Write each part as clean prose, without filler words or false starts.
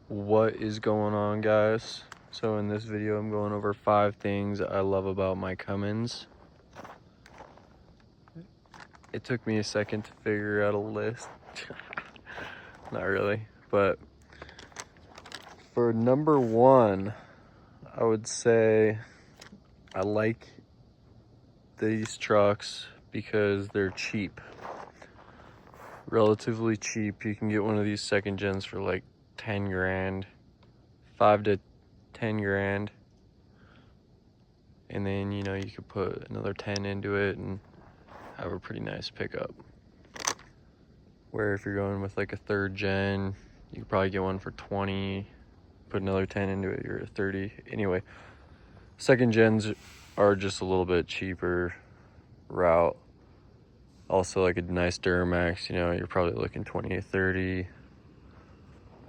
What is going on, guys? So in this video I'm going over 5 things I love about my Cummins. It took me a second to figure out a list. Not really, but for number 1, I would say I like these trucks because they're cheap. Relatively cheap. You can get one of these second gens for like 10 grand, 5 to 10 grand. And then, you could put another 10 into it and have a pretty nice pickup. Where if you're going with like a 3rd gen, you could probably get one for 20, put another 10 into it, you're at 30. Anyway, 2nd gens are just a little bit cheaper route. Also like a nice Duramax, you're probably looking 20 to 30.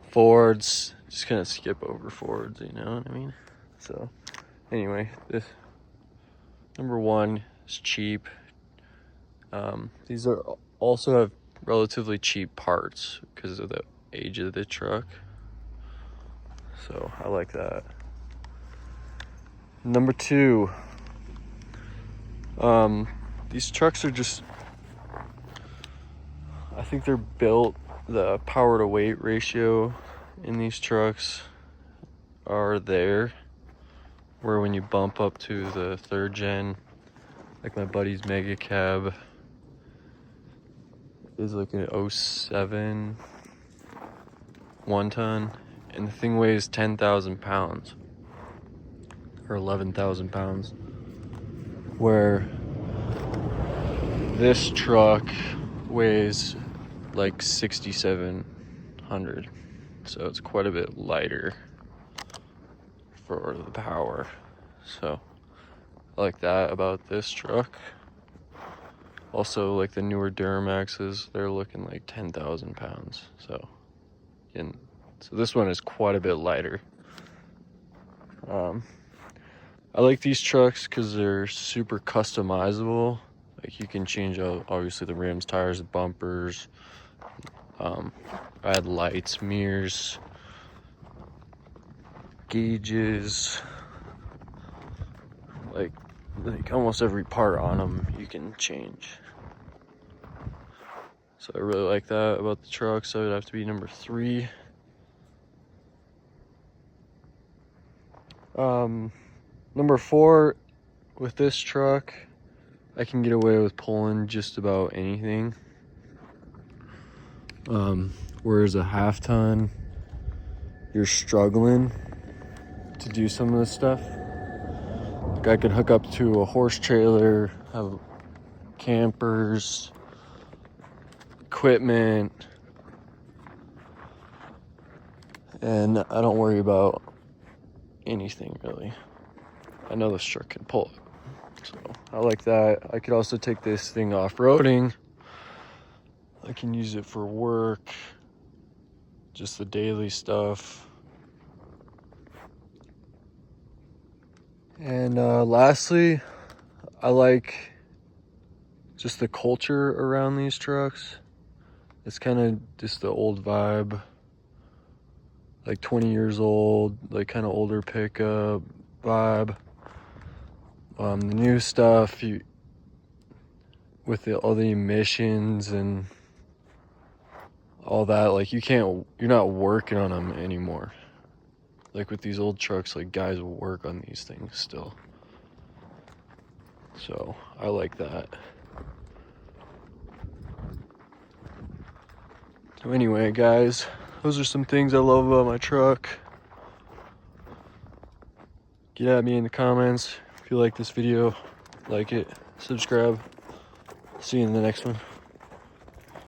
Fords, just kind of skip over Fords, you know what I mean? So anyway, this number 1 is cheap. These also have relatively cheap parts because of the age of the truck. So I like that. Number 2, these trucks are just, I think they're built, the power to weight ratio in these trucks are there, where when you bump up to the 3rd gen, like my buddy's Mega Cab is like an 07 1 ton, and the thing weighs 10,000 pounds or 11,000 pounds, where this truck weighs like 6,700, so it's quite a bit lighter for the power. So I like that about this truck. Also, like the newer Duramaxes, they're looking like 10,000 pounds. So this one is quite a bit lighter. I like these trucks because they're super customizable. Like you can change out obviously the rims, tires, bumpers, add lights, mirrors, gauges, like almost every part on them you can change. So I really like that about the truck. So it would have to be number 3. Number 4, with this truck, I can get away with pulling just about anything. Whereas a 1/2 ton, you're struggling to do some of this stuff. Like I could hook up to a horse trailer, have campers, equipment, and I don't worry about anything really. I know this truck can pull it, so I like that. I could also take this thing off-roading. I can use it for work, just the daily stuff. And lastly, I like just the culture around these trucks. It's kind of just the old vibe, like 20 years old, like kind of older pickup vibe. The new stuff, with all the emissions and all that, like you're not working on them anymore. Like with these old trucks, like guys will work on these things still. So I like that. So anyway, guys, those are some things I love about my truck. Get at me in the comments if you like this video. Like it, subscribe. See you in the next one.